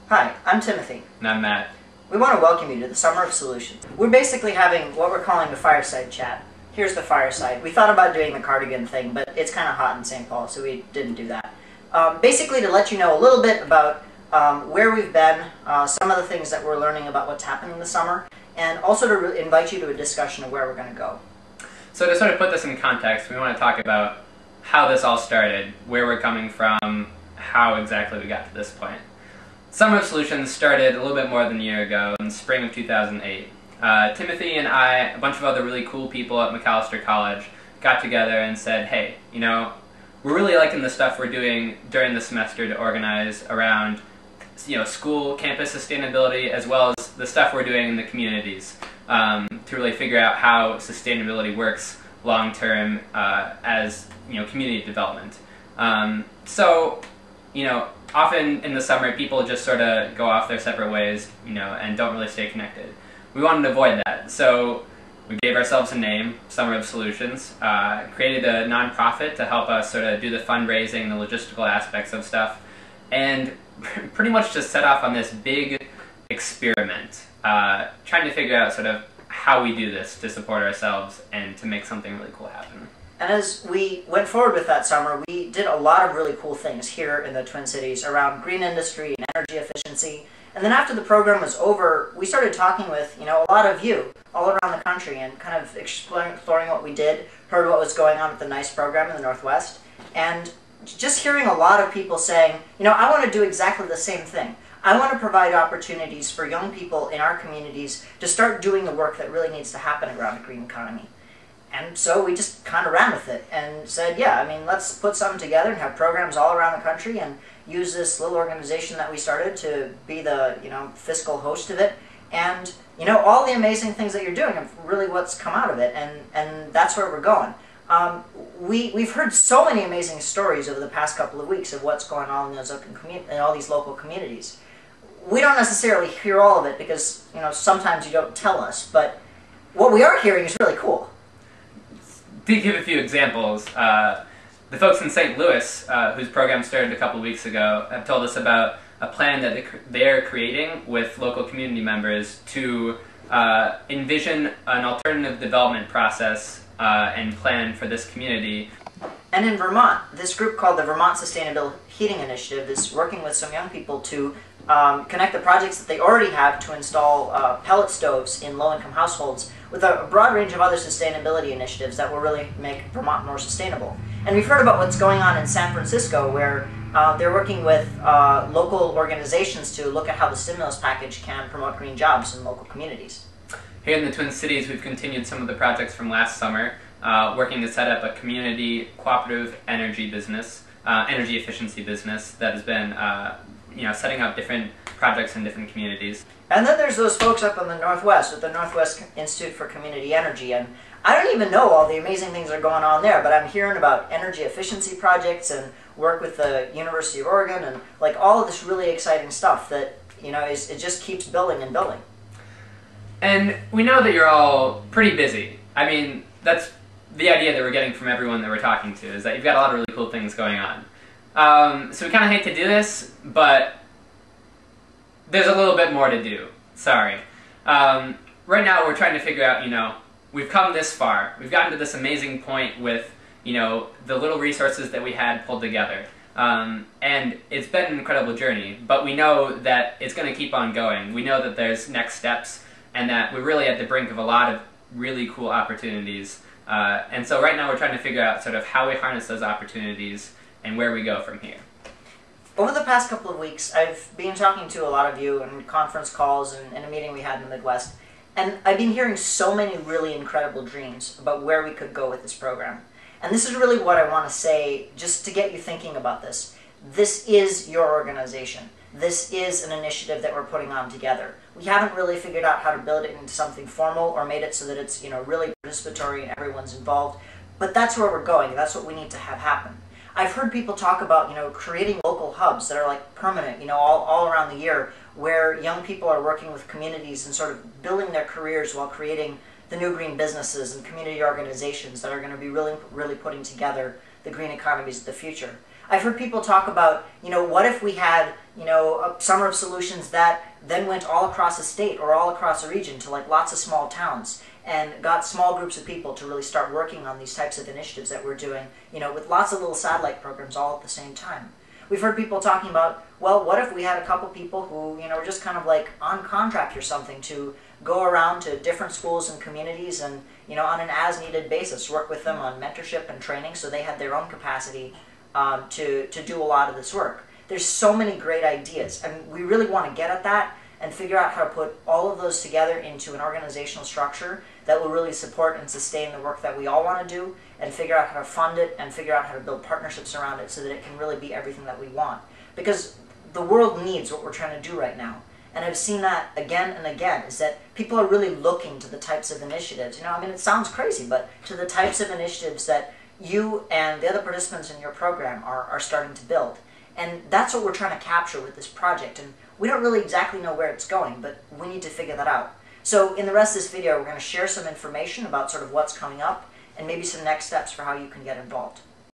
Hi, I'm Timothy. And I'm Matt. We want to welcome you to the Summer of Solutions. We're basically having what we're calling the Fireside chat. Here's the Fireside. We thought about doing the cardigan thing, but it's kind of hot in St. Paul, so we didn't do that. Basically to let you know a little bit about where we've been, some of the things that we're learning about what's happening this summer, and also to invite you to a discussion of where we're going to go. So to sort of put this in context, we want to talk about how this all started, where we're coming from, how exactly we got to this point. Summer of Solutions started a little bit more than a year ago, in spring of 2008. Timothy and I, a bunch of other really cool people at McAllister College, got together and said, hey, you know, we're really liking the stuff we're doing during the semester to organize around, you know, school, campus sustainability, as well as the stuff we're doing in the communities to really figure out how sustainability works long-term as, you know, community development. So, you know, often in the summer people just sort of go off their separate ways, you know, and don't really stay connected. We wanted to avoid that, so we gave ourselves a name, Summer of Solutions, created a nonprofit to help us sort of do the fundraising, the logistical aspects of stuff, and pretty much just set off on this big experiment, trying to figure out sort of how we do this to support ourselves and to make something really cool happen. And as we went forward with that summer, we did a lot of really cool things here in the Twin Cities around green industry and energy efficiency. And then after the program was over, we started talking with, you know, a lot of you all around the country and kind of exploring what we did, heard what was going on with the NICE program in the Northwest, and just hearing a lot of people saying, you know, I want to do exactly the same thing. I want to provide opportunities for young people in our communities to start doing the work that really needs to happen around the green economy. And so we just kind of ran with it and said, yeah, I mean, let's put something together and have programs all around the country and use this little organization that we started to be the, you know, fiscal host of it. And, you know, all the amazing things that you're doing are really what's come out of it, and that's where we're going. We've heard so many amazing stories over the past couple of weeks of what's going on in all these local communities. We don't necessarily hear all of it because, you know, sometimes you don't tell us, but what we are hearing is really cool. To give a few examples, the folks in St. Louis, whose program started a couple of weeks ago, have told us about a plan that they're creating with local community members to envision an alternative development process and plan for this community. And in Vermont, this group called the Vermont Sustainable Heating Initiative is working with some young people to connect the projects that they already have to install pellet stoves in low-income households with a broad range of other sustainability initiatives that will really make Vermont more sustainable. And we've heard about what's going on in San Francisco, where they're working with local organizations to look at how the stimulus package can promote green jobs in local communities. Here in the Twin Cities, we've continued some of the projects from last summer, working to set up a community cooperative energy business, energy efficiency business that has been you know, setting up different projects in different communities. And then there's those folks up in the Northwest with the Northwest Institute for Community Energy, and I don't even know all the amazing things that are going on there, but I'm hearing about energy efficiency projects and work with the University of Oregon and like all of this really exciting stuff that, you know, it just keeps building and building. And we know that you're all pretty busy. I mean, that's the idea that we're getting from everyone that we're talking to, is that you've got a lot of really cool things going on. So we kind of hate to do this, but there's a little bit more to do. Sorry. Right now we're trying to figure out, you know, we've come this far. We've gotten to this amazing point with, you know, the little resources that we had pulled together. And it's been an incredible journey, but we know that it's going to keep on going. We know that there's next steps and that we're really at the brink of a lot of really cool opportunities. And so right now we're trying to figure out sort of how we harness those opportunities and where we go from here. Over the past couple of weeks, I've been talking to a lot of you in conference calls and in a meeting we had in the Midwest, and I've been hearing so many really incredible dreams about where we could go with this program. And this is really what I want to say, just to get you thinking about this. This is your organization. This is an initiative that we're putting on together. We haven't really figured out how to build it into something formal or made it so that it's, you know, really participatory and everyone's involved, but that's where we're going. That's what we need to have happen. I've heard people talk about, you know, creating local hubs that are like permanent, you know, all around the year, where young people are working with communities and sort of building their careers while creating the new green businesses and community organizations that are going to be really putting together the green economies of the future. I've heard people talk about, what if we had, a summer of solutions that then went all across a state or all across a region to like lots of small towns and got small groups of people to really start working on these types of initiatives that we're doing, with lots of little satellite programs all at the same time. We've heard people talking about, well, what if we had a couple people who, were just kind of like on contract or something to go around to different schools and communities and, on an as-needed basis, work with them on mentorship and training so they had their own capacity to do a lot of this work. There's so many great ideas, and we really want to get at that and figure out how to put all of those together into an organizational structure that will really support and sustain the work that we all want to do, and figure out how to fund it and figure out how to build partnerships around it so that it can really be everything that we want. Because the world needs what we're trying to do right now. And I've seen that again and again, is that people are really looking to the types of initiatives. It sounds crazy, but to the types of initiatives that you and the other participants in your program are starting to build. And that's what we're trying to capture with this project. And we don't really exactly know where it's going, but we need to figure that out. So in the rest of this video, we're going to share some information about sort of what's coming up and maybe some next steps for how you can get involved.